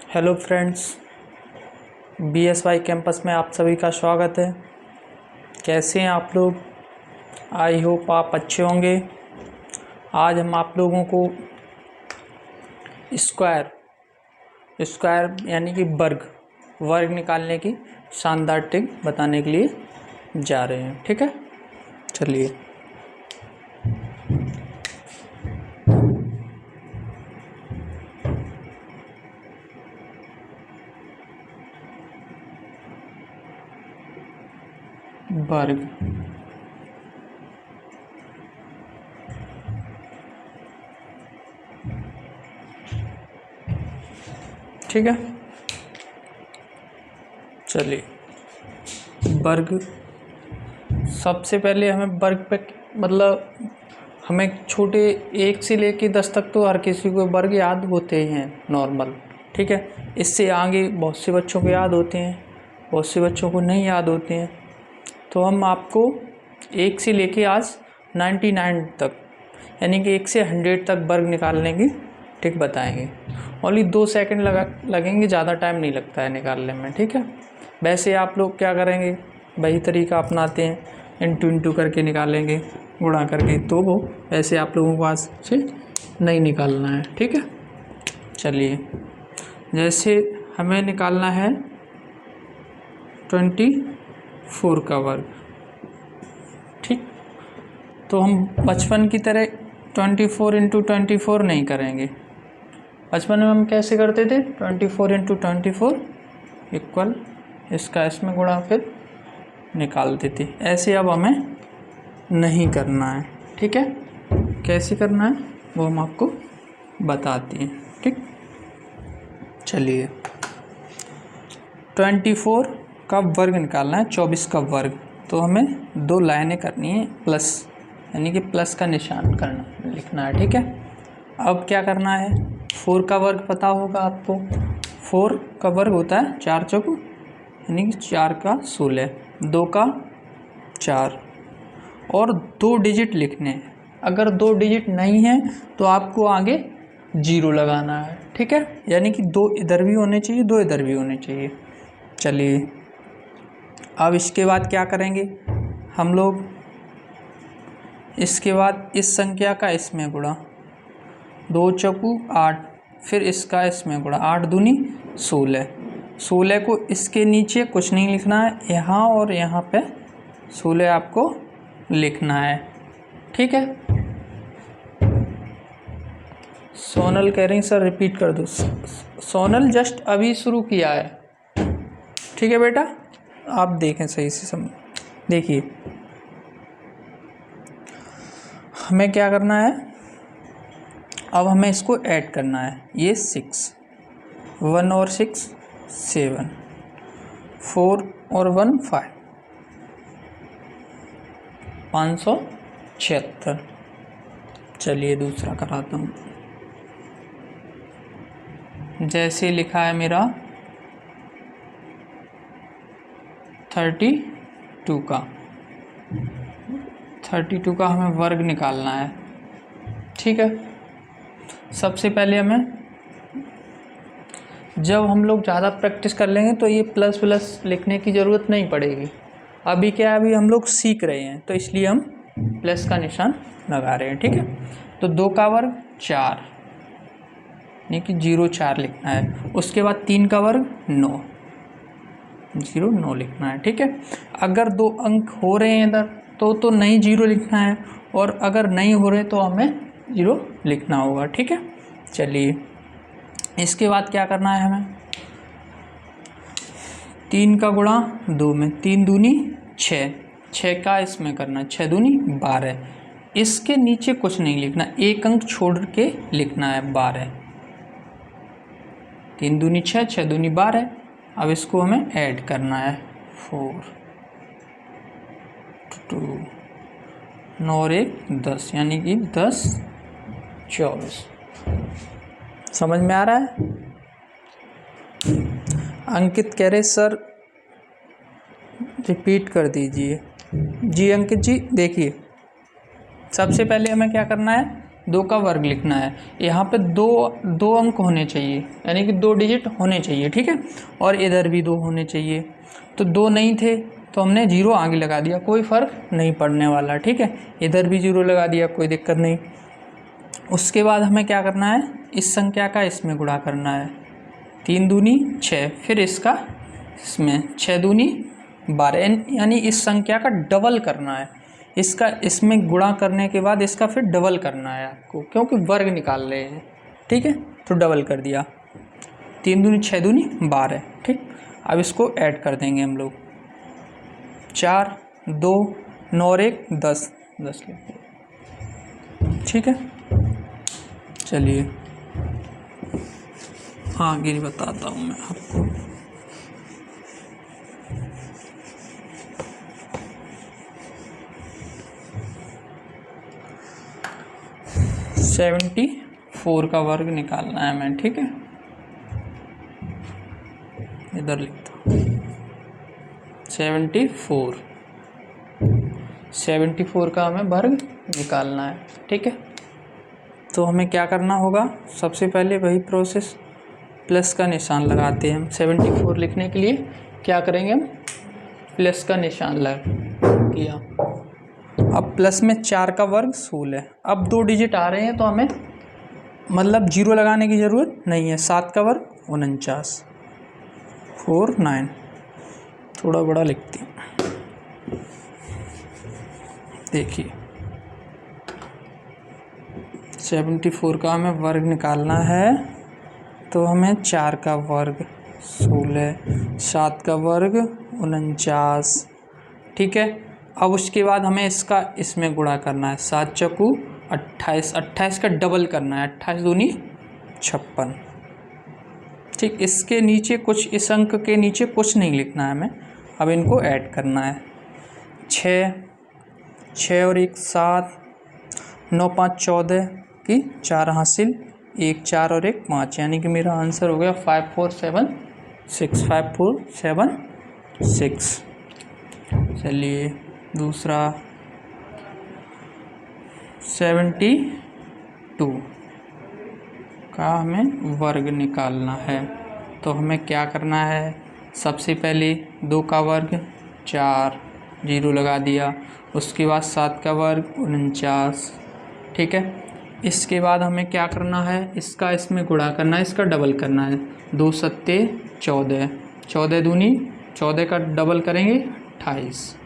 Hello friends, BSY campus में आप सभी का स्वागत है। कैसे हैं आप लोग? आई होप आप अच्छे होंगे। आज हम आप लोगों को स्क्वायर यानी कि वर्ग निकालने की शानदार ट्रिक बताने के लिए जा रहे हैं। ठीक है, चलिए। वर्ग, ठीक है, चलिए। वर्ग, सबसे पहले हमें वर्ग पे हमें छोटे 1 से लेके 10 तक तो हर किसी को वर्ग याद होते ही हैं नॉर्मल। ठीक है, इससे आगे बहुत से बच्चों को याद होते हैं, बहुत से बच्चों को नहीं याद होते हैं। तो हम आपको 1 से लेके आज 99 तक यानी कि 1 से 100 तक वर्ग निकालने की ट्रिक बताएंगे। ओनली 2 सेकंड लगेंगे, ज़्यादा टाइम नहीं लगता है निकालने में। ठीक है, वैसे आप लोग क्या करेंगे, वही तरीका अपनाते हैं, इंटू करके निकालेंगे, गुणा करके, तो वो वैसे आप लोगों को आज से नहीं निकालना है। ठीक है, चलिए। जैसे हमें निकालना है 24 का वर्ग। ठीक, तो हम बचपन की तरह 24 × 24 नहीं करेंगे। बचपन में हम कैसे करते थे, 24 × 24 इक्वल इसका इसमें गुणा, फिर निकालते थे। ऐसे अब हमें नहीं करना है। ठीक है, कैसे करना है वो हम आपको बताते हैं। ठीक, चलिए। 24 का वर्ग निकालना है, 24 का वर्ग। तो हमें 2 लाइनें करनी है, प्लस यानी कि प्लस का निशान लिखना है। ठीक है, अब क्या करना है, 4 का वर्ग पता होगा आपको। 4 का वर्ग होता है 4 चौक यानी कि 4 का 16, 2 का 4, और 2 डिजिट लिखने हैं। अगर 2 डिजिट नहीं है तो आपको आगे 0 लगाना है। ठीक है, यानी कि 2 इधर भी होने चाहिए, 2 इधर भी होने चाहिए। चलिए, अब इसके बाद क्या करेंगे हम लोग, इसके बाद इस संख्या का इसमें गुणा, 2 चौकू 8, फिर इसका इसमें गुणा, 8 दूनी 16। 16 को इसके नीचे कुछ नहीं लिखना है, यहाँ और यहाँ पे 16 आपको लिखना है। ठीक है, सोनल कह रही सर रिपीट कर दो। सोनल जस्ट अभी शुरू किया है। ठीक है बेटा, आप देखें सही से देखिए, हमें क्या करना है, अब हमें इसको ऐड करना है। ये 6, 1 और 6 7, 4 और 1 5, 576। चलिए दूसरा कराता हूँ। जैसे लिखा है मेरा 32 का हमें वर्ग निकालना है। ठीक है, सबसे पहले हमें, जब हम लोग ज़्यादा प्रैक्टिस कर लेंगे तो ये प्लस प्लस लिखने की ज़रूरत नहीं पड़ेगी। अभी क्या है, अभी हम लोग सीख रहे हैं तो इसलिए हम प्लस का निशान लगा रहे हैं। ठीक है, तो 2 का वर्ग 4 यानी कि 0 4 लिखना है। उसके बाद 3 का वर्ग 9, 0 9 लिखना है। ठीक है, अगर 2 अंक हो रहे हैं इधर तो नहीं 0 लिखना है, और अगर नहीं हो रहे तो हमें 0 लिखना होगा। ठीक है, चलिए। इसके बाद क्या करना है हमें, 3 का गुणा 2 में, 3 दूनी 6, 6 का इसमें करना, 6 दूनी 12। इसके नीचे कुछ नहीं लिखना, 1 अंक छोड़ के लिखना है 12। 3 दूनी 6, 6 दूनी 12। अब इसको हमें ऐड करना है, 4 2 9 और 1 10 यानी कि 10 24। समझ में आ रहा है? अंकित कह रहे सर रिपीट कर दीजिए। जी अंकित जी, देखिए सबसे पहले हमें क्या करना है, 2 का वर्ग लिखना है। यहाँ पे दो अंक होने चाहिए, यानी कि 2 डिजिट होने चाहिए, ठीक है। और इधर भी 2 होने चाहिए। तो 2 नहीं थे तो हमने 0 आगे लगा दिया, कोई फ़र्क नहीं पड़ने वाला, ठीक है। इधर भी 0 लगा दिया, कोई दिक्कत नहीं। उसके बाद हमें क्या करना है, इस संख्या का इसमें गुणा करना है। 3 दूनी 6, फिर इसका इसमें 6 दूनी 12, यानी इस संख्या का डबल करना है। इसका इसमें गुणा करने के बाद इसका फिर डबल करना है आपको, क्योंकि वर्ग निकाल रहे हैं, ठीक है। तो डबल कर दिया, 3 दूनी 6 दूनी 12, ठीक। अब इसको ऐड कर देंगे हम लोग, 4 2 9 और 1 10 10 ठीक है। चलिए आगे बताता हूँ मैं आपको। सेवेंटी 4 का वर्ग निकालना है हमें, ठीक है। इधर लिखता हूँ 74 का हमें वर्ग निकालना है, ठीक है। तो हमें क्या करना होगा, सबसे पहले वही प्रोसेस, प्लस का निशान लगाते हैं हम। 74 लिखने के लिए क्या करेंगे हम, प्लस का निशान लगा किया। अब प्लस में 4 का वर्ग 16, अब 2 डिजिट आ रहे हैं तो हमें मतलब 0 लगाने की ज़रूरत नहीं है। 7 का वर्ग 49, 4 9, थोड़ा बड़ा लिखते हैं, देखिए 74 का हमें वर्ग निकालना है। तो हमें 4 का वर्ग 16, 7 का वर्ग 49, ठीक है। अब उसके बाद हमें इसका इसमें गुणा करना है। 7 चौकू 28, 28 का डबल करना है, 28 दूनी 56, ठीक। इसके नीचे कुछ, इस अंक के नीचे कुछ नहीं लिखना है हमें, अब इनको ऐड करना है। 6 और 1 7, 9 5 14 की 4 हासिल, 1 4 और 1 5, यानी कि मेरा आंसर हो गया 5476, 5476। चलिए दूसरा 72 का हमें वर्ग निकालना है। तो हमें क्या करना है, सबसे पहले 2 का वर्ग 4, 0 लगा दिया। उसके बाद 7 का वर्ग 49, ठीक है। इसके बाद हमें क्या करना है, इसका इसमें गुणा करना है, इसका डबल करना है। 2 सत्ते 14, 14 दूनी 14 का डबल करेंगे 28,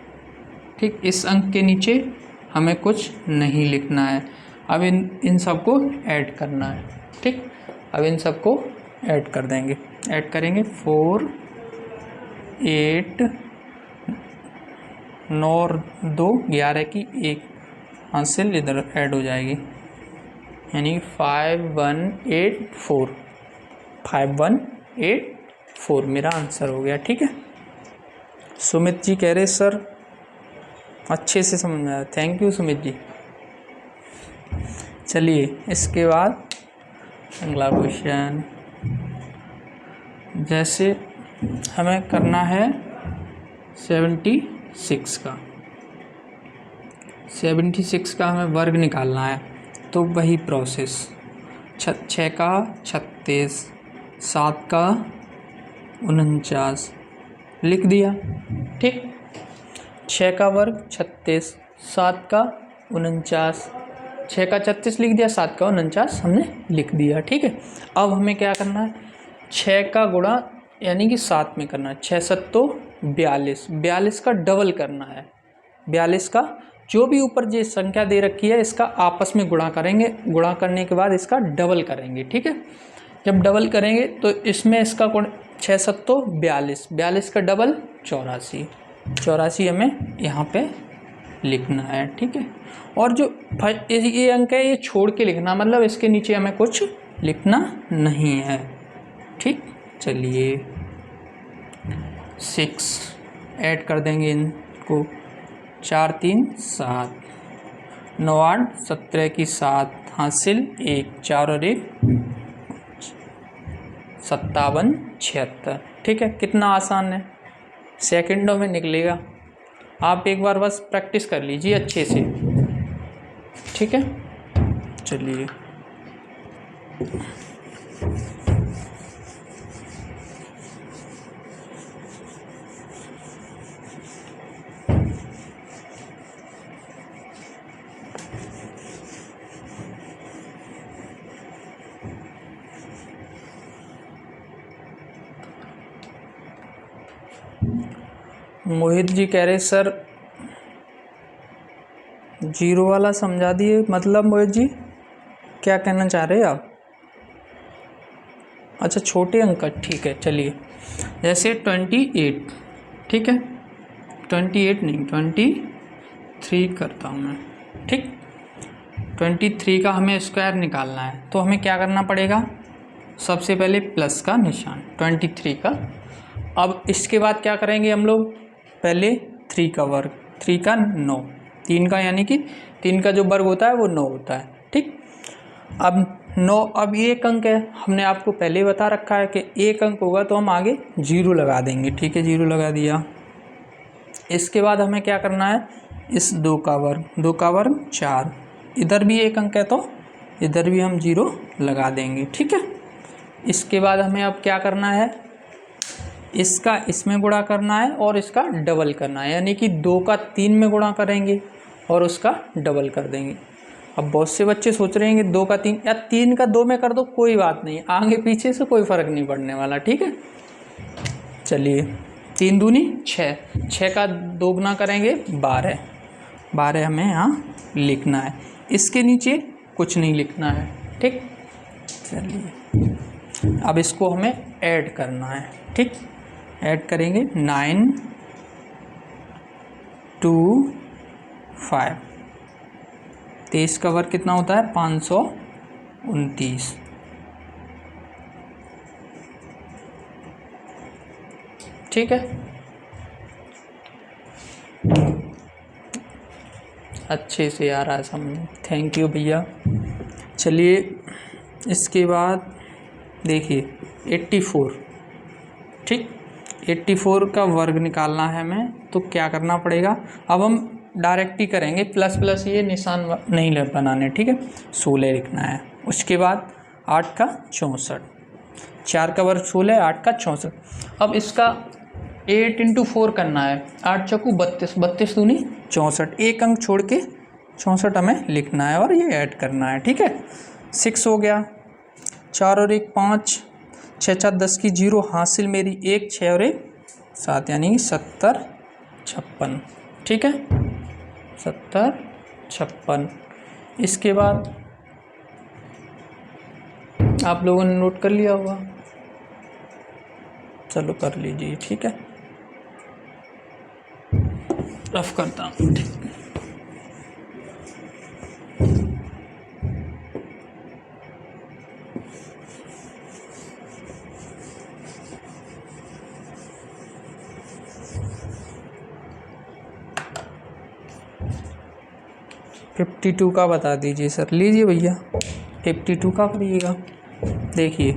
ठीक। इस अंक के नीचे हमें कुछ नहीं लिखना है। अब इन सबको ऐड करना है, ठीक। अब इन सबको ऐड कर देंगे, ऐड करेंगे 4 8 9 और 2 11 की 1 हासिल इधर ऐड हो जाएगी, यानी 5184, 5184 मेरा आंसर हो गया, ठीक है। सुमित जी कह रहे सर अच्छे से समझ में आया, थैंक यू सुमित जी। चलिए इसके बाद अगला क्वेश्चन, जैसे हमें करना है 76 का, 76 का हमें वर्ग निकालना है। तो वही प्रोसेस, 6 का 36, 7 का 49 लिख दिया, ठीक। 6 का वर्ग 36, 7 का 49, 6 का 36 लिख दिया, 7 का 49 हमने लिख दिया, ठीक है। अब हमें क्या करना है, 6 का गुणा यानी कि 7 में करना है। 6 सत्तो 42, 42 का डबल करना है। 42 का जो भी ऊपर जो संख्या दे रखी है इसका आपस में गुणा करेंगे, गुणा करने के बाद इसका डबल करेंगे, ठीक है। जब डबल करेंगे तो इसमें इसका 6 सत्तो 42, 42 का डबल 84, 84 हमें यहाँ पे लिखना है, ठीक है। और जो ये अंक है ये छोड़ के लिखना, मतलब इसके नीचे हमें कुछ लिखना नहीं है, ठीक। चलिए 6 ऐड कर देंगे इनको, 4 3 7, 9 8 17 की 7 हासिल, 1 4 और 1 57 76, ठीक है। कितना आसान है, सेकंडों में निकलेगा। आप एक बार बस प्रैक्टिस कर लीजिए अच्छे से, ठीक है। चलिए मोहित जी कह रहे सर जीरो वाला समझा दिए, मतलब मोहित जी क्या कहना चाह रहे हैं आप? अच्छा छोटे अंक, ठीक है चलिए। जैसे 28, ठीक है 28 नहीं 23 करता हूँ मैं, ठीक 23 का हमें स्क्वायर निकालना है, तो हमें क्या करना पड़ेगा, सबसे पहले प्लस का निशान 23 का। अब इसके बाद क्या करेंगे हम लोग, पहले 3 का वर्ग, 3 का 9, 3 का यानी कि 3 का जो वर्ग होता है वो 9 होता है, ठीक। अब 9, अब ये एक अंक है, हमने आपको पहले ही बता रखा है कि एक अंक होगा तो हम आगे 0 लगा देंगे, ठीक है 0 लगा दिया। इसके बाद हमें क्या करना है, इस 2 का वर्ग, 2 का वर्ग 4, इधर भी एक अंक है तो इधर भी हम 0 लगा देंगे, ठीक है। इसके बाद हमें अब क्या करना है, इसका इसमें गुणा करना है और इसका डबल करना है, यानी कि 2 का 3 में गुणा करेंगे और उसका डबल कर देंगे। अब बहुत से बच्चे सोच रहे हैं कि 2 का 3 या 3 का 2 में कर दो, कोई बात नहीं, आगे पीछे से कोई फ़र्क नहीं पड़ने वाला, ठीक है। चलिए 3 दूनी 6, 6 का 2 गुना करेंगे 12, 12 हमें यहाँ लिखना है, इसके नीचे कुछ नहीं लिखना है, ठीक। चलिए अब इसको हमें ऐड करना है, ठीक, ऐड करेंगे 9 2 5, 23 का वर्ग कितना होता है 529, ठीक है। अच्छे से आ रहा है समझ, थैंक यू भैया। चलिए इसके बाद देखिए 84, ठीक 84 का वर्ग निकालना है हमें, तो क्या करना पड़ेगा, अब हम डायरेक्ट ही करेंगे, प्लस प्लस ये निशान नहीं बनाने, ठीक है 16 लिखना है। उसके बाद 8 का 64, 4 का वर्ग 16, 8 का 64। अब इसका 8 × 4 करना है, 8 चौकू 32, 32 दूनी 64, एक अंक छोड़ के 64 हमें लिखना है और ये ऐड करना है, ठीक है। 6 हो गया, 4 और 1 5, 6 4 10 की 0 हासिल मेरी 1, 6 और 1 7, यानी 70 56, ठीक है 70 56। इसके बाद आप लोगों ने नोट कर लिया होगा, चलो कर लीजिए, ठीक है रफ करता हूँ, ठीक। फिफ्टी 52 का बता दीजिए सर, लीजिए भैया 52 का करिएगा, देखिए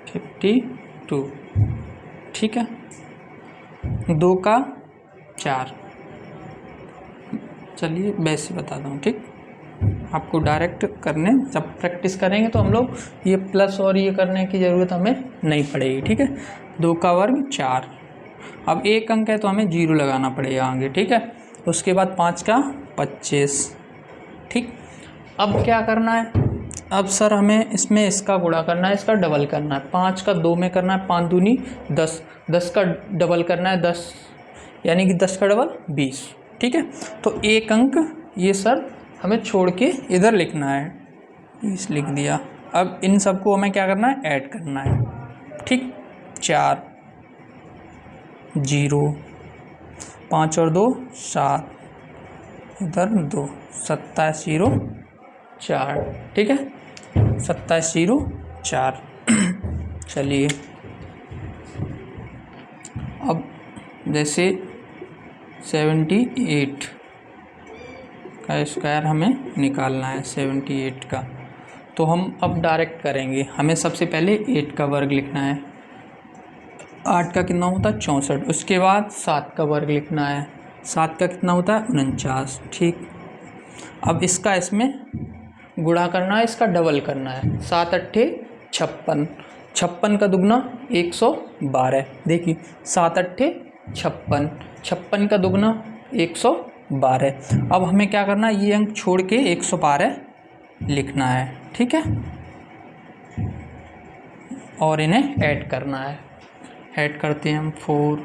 52, ठीक है 2 का 4, चलिए वैसे बताता हूँ, ठीक आपको डायरेक्ट करने जब प्रैक्टिस करेंगे तो हम लोग ये प्लस और ये करने की ज़रूरत हमें नहीं पड़ेगी, ठीक है। 2 का वर्ग 4, अब एक अंक है तो हमें 0 लगाना पड़ेगा आगे, ठीक है। उसके बाद 5 का 25, ठीक। अब क्या करना है, अब सर हमें इसमें इसका गुणा करना है, इसका डबल करना है, 5 का 2 में करना है, 5 दूनी 10, 10 का डबल करना है 10, यानी कि 10 का डबल 20, ठीक है। तो एक अंक ये सर हमें छोड़ के इधर लिखना है, 20 लिख दिया। अब इन सबको हमें क्या करना है, ऐड करना है, ठीक 4 0, 5 और 2 7, इधर 2, 27 0 4, ठीक है 27 0 4। चलिए अब जैसे 78 का स्क्वायर हमें निकालना है, 78 का, तो हम अब डायरेक्ट करेंगे, हमें सबसे पहले 8 का वर्ग लिखना है, 8 का कितना होता है 64, उसके बाद 7 का वर्ग लिखना है, 7 का कितना होता है 49, ठीक अब इसका इसमें गुणा करना है, इसका डबल करना है। 7 अट्ठे 56, 56 का दुगना 112। देखिए 7 अट्ठे 56, 56 का दुगना 112। अब हमें क्या करना है, ये अंक छोड़ के 112 लिखना है, ठीक है, और इन्हें ऐड करना है। ऐड करते हैं हम। 4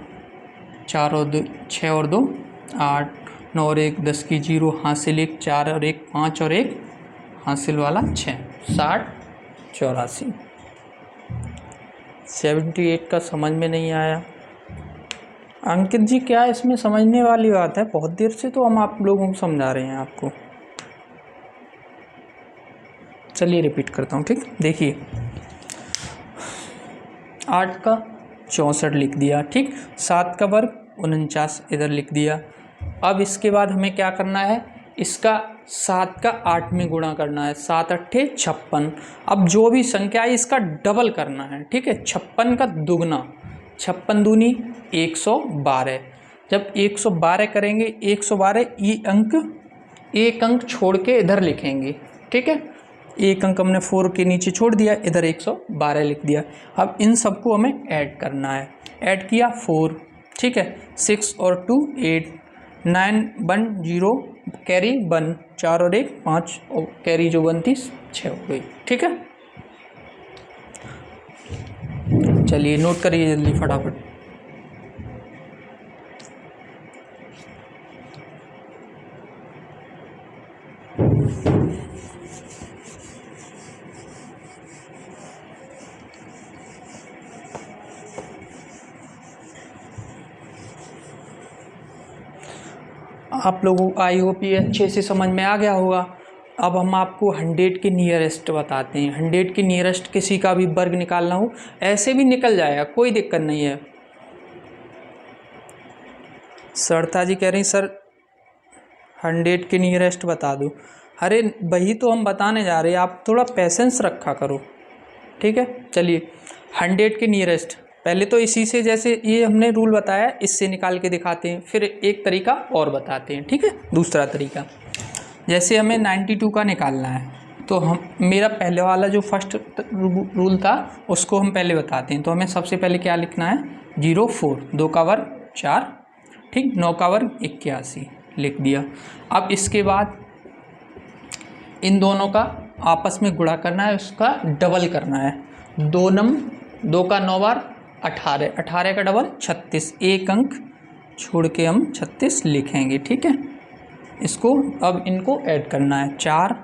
4 और 2 6 और 2 8 9 और 1 10 की 0 हासिल 1 4 और 1 5 और 1 हासिल वाला 6 60 84। 78 का समझ में नहीं आया। अंकित जी क्या इसमें समझने वाली बात है? बहुत देर से तो हम आप लोगों को समझा रहे हैं आपको। चलिए रिपीट करता हूँ, ठीक। देखिए 8 का 64 लिख दिया, ठीक। 7 का वर्ग 49 इधर लिख दिया। अब इसके बाद हमें क्या करना है, इसका 7 का 8 में गुणा करना है। 7 अट्ठे 56। अब जो भी संख्या है इसका डबल करना है, ठीक है। 56 का दुगना, 56 दूनी 112। जब 112 करेंगे, 112 ये अंक, एक अंक छोड़ के इधर लिखेंगे, ठीक है। एक अंक हमने 4 के नीचे छोड़ दिया, इधर 112 लिख दिया। अब इन सबको हमें ऐड करना है। ऐड किया 4, ठीक है। 6 और 2 8 9 1 0 कैरी 1 4 और 1 5 और कैरी जो 1 थी 6 हो गई, ठीक है। चलिए नोट करिए जल्दी फटाफट। आप लोगों को आई होप ये अच्छे से समझ में आ गया होगा। अब हम आपको 100 के नियरेस्ट बताते हैं। 100 के नियरेस्ट किसी का भी वर्ग निकालना हो ऐसे भी निकल जाएगा, कोई दिक्कत नहीं है। सरता जी कह रही सर 100 के नियरेस्ट बता दो। अरे वही तो हम बताने जा रहे हैं, आप थोड़ा पेशेंस रखा करो, ठीक है। चलिए 100 के नियरेस्ट पहले तो इसी से, जैसे ये हमने रूल बताया इससे निकाल के दिखाते हैं, फिर एक तरीका और बताते हैं, ठीक है। दूसरा तरीका, जैसे हमें 92 का निकालना है तो हम, मेरा पहले वाला जो फर्स्ट रूल था उसको हम पहले बताते हैं। तो हमें सबसे पहले क्या लिखना है, 04, 2 का वर्ग 4, ठीक, 9 का वर्ग 81 लिख दिया। अब इसके बाद इन दोनों का आपस में गुणा करना है, उसका डबल करना है। 2 का 9 बार 18, 18 का डबल 36, एक अंक छोड़ के हम 36 लिखेंगे, ठीक है। इसको अब इनको ऐड करना है। 4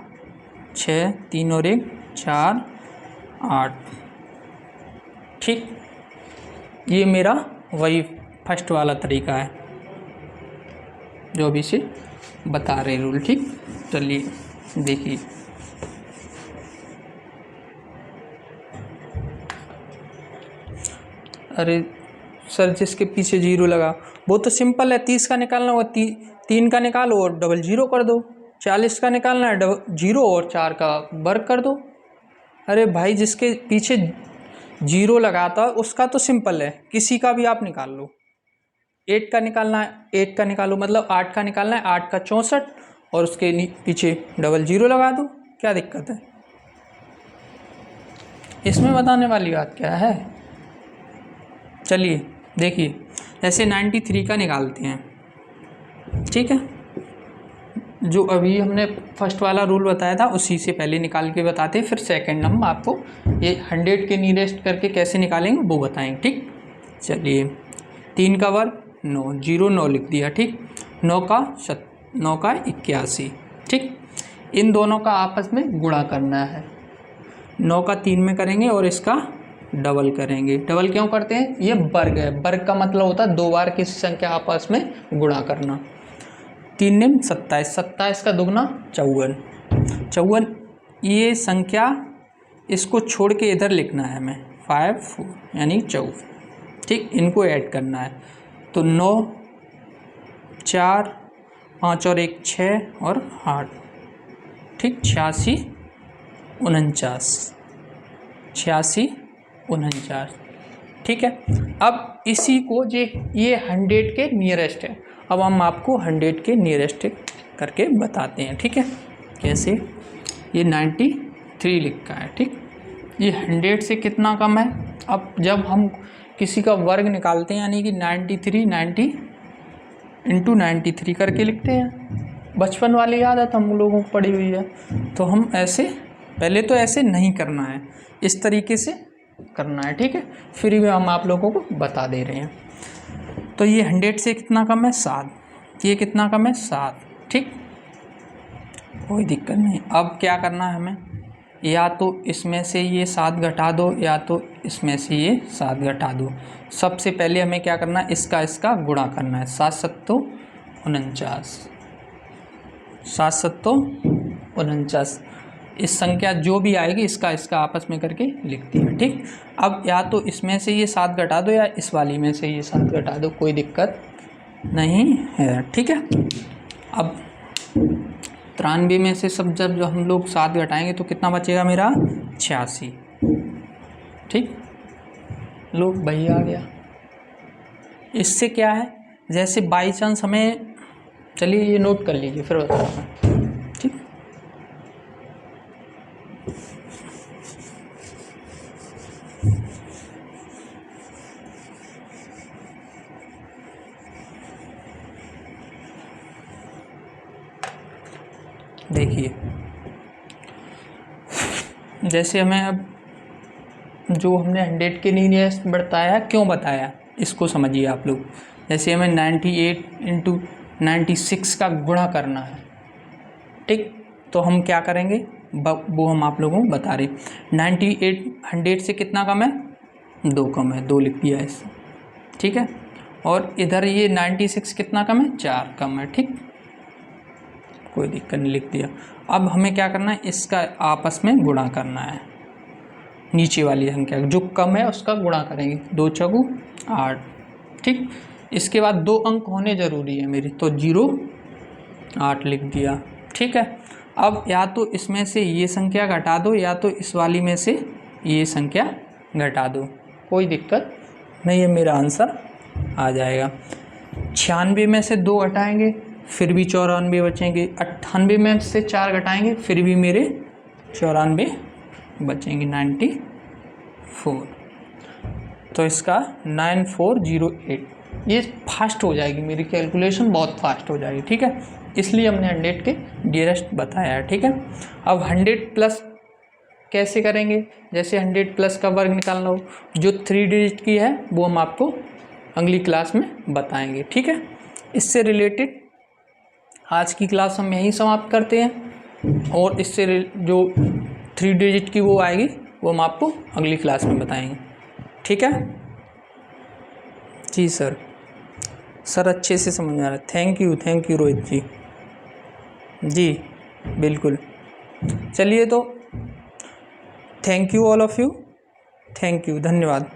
6 3 और 1 4 8, ठीक। ये मेरा वही फर्स्ट वाला तरीका है जो अभी से बता रहे रूल, ठीक। चलिए देखिए, अरे सर जिसके पीछे 0 लगा वो तो सिंपल है। 30 का निकालना होगा, 3 का निकालो और डबल 0 कर दो। 40 का निकालना है, डबल 0 और 4 का वर्ग कर दो। अरे भाई जिसके पीछे 0 लगाता है उसका तो सिंपल है, किसी का भी आप निकाल लो। 8 का निकालना है, 8 का निकालो, मतलब 8 का निकालना है, 8 का 64 और उसके पीछे डबल 0 लगा दो, क्या दिक्कत है इसमें? बताने वाली बात क्या है। चलिए देखिए, जैसे 93 का निकालते हैं, ठीक है। जो अभी हमने फर्स्ट वाला रूल बताया था उसी से पहले निकाल के बताते हैं, फिर सेकंड नंबर आपको ये 100 के नियरेस्ट करके कैसे निकालेंगे वो बताएंगे, ठीक। चलिए 3 का वर्ग 9, 0 9 लिख दिया, ठीक। 9 का 81, ठीक। इन दोनों का आपस में गुणा करना है। 9 का 3 में करेंगे और इसका डबल करेंगे। डबल क्यों करते हैं, ये वर्ग है, वर्ग का मतलब होता है 2 बार किसी संख्या आपस में गुणा करना। 3 निम 27, 27 का दुगना 54, 54 ये संख्या इसको छोड़ के इधर लिखना है हमें 5 4 यानी 54, ठीक। इनको ऐड करना है तो 9 4 5 और 1 6 और 8, ठीक। 86 49, 86 49, ठीक है। अब इसी को ये 100 के नियरेस्ट है। अब हम आपको 100 के नियरेस्ट करके बताते हैं। ठीक है, कैसे? ये 93 लिखा है। ठीक, ये 100 से कितना कम है? अब जब हम किसी का वर्ग निकालते हैं यानी कि 90 इंटू 93 करके लिखते हैं। बचपन वाली आदत हम लोगों को पड़ी हुई है, तो हम ऐसे पहले तो ऐसे नहीं करना है, इस तरीके से करना है। ठीक है, फिर भी हम आप लोगों को बता दे रहे हैं। तो ये 100 से कितना कम है? 7। ये कितना कम है? 7। ठीक, कोई दिक्कत नहीं। अब क्या करना है हमें? या तो इसमें से ये 7 घटा दो या तो इसमें से ये 7 घटा दो। सबसे पहले हमें क्या करना है? इसका गुणा करना है। 7 सत्तो 49, 7 सत्तो 49। इस संख्या जो भी आएगी इसका आपस में करके लिख दिया। ठीक, अब या तो इसमें से ये 7 घटा दो या इस वाली में से ये 7 घटा दो, कोई दिक्कत नहीं है। ठीक है, अब 93 में से सब जब हम लोग 7 घटाएंगे तो कितना बचेगा मेरा? 86। ठीक, लो भाई आ गया। इससे क्या है, जैसे बाई चांस हमें, चलिए ये नोट कर लीजिए फिर बताता हूँ। ठीक, देखिए, जैसे हमें अब जो हमने 100 के नियरेस्ट बताया, क्यों बताया इसको समझिए आप लोग। जैसे हमें 98 इंटू 96 का गुणा करना है। ठीक, तो हम क्या करेंगे वो हम आप लोगों को बता रहे। 98 100 से कितना कम है? 2 कम है, 2 लिख दिया इस। ठीक है, और इधर ये 96 कितना कम है? 4 कम है। ठीक, कोई दिक्कत नहीं, लिख दिया। अब हमें क्या करना है? इसका आपस में गुणा करना है। नीचे वाली संख्या जो कम है उसका गुणा करेंगे। 2 चौगु 8। ठीक, इसके बाद 2 अंक होने ज़रूरी है मेरी, तो 0 8 लिख दिया। ठीक है, अब या तो इसमें से ये संख्या घटा दो या तो इस वाली में से ये संख्या घटा दो, कोई दिक्कत नहीं है, मेरा आंसर आ जाएगा। 96 में से 2 घटाएंगे फिर भी 94 बचेंगे। 98 में से 4 घटाएंगे फिर भी मेरे 94 बचेंगे। 94, तो इसका 9408। ये फास्ट हो जाएगी मेरी कैलकुलेशन, बहुत फास्ट हो जाएगी। ठीक है, इसलिए हमने 100 के डियरेस्ट बताया है। ठीक है, अब 100 प्लस कैसे करेंगे? जैसे 100 प्लस का वर्ग निकालना हो, जो 3 डिजिट की है वो हम आपको अगली क्लास में बताएंगे। ठीक है, इससे रिलेटेड आज की क्लास हम यहीं समाप्त करते हैं, और इससे जो 3 डिजिट की वो आएगी वो हम आपको अगली क्लास में बताएंगे। ठीक है जी सर, अच्छे से समझ में आ रहा है। थैंक यू रोहित जी। जी बिल्कुल, चलिए तो thank you all of you, thank you, धन्यवाद।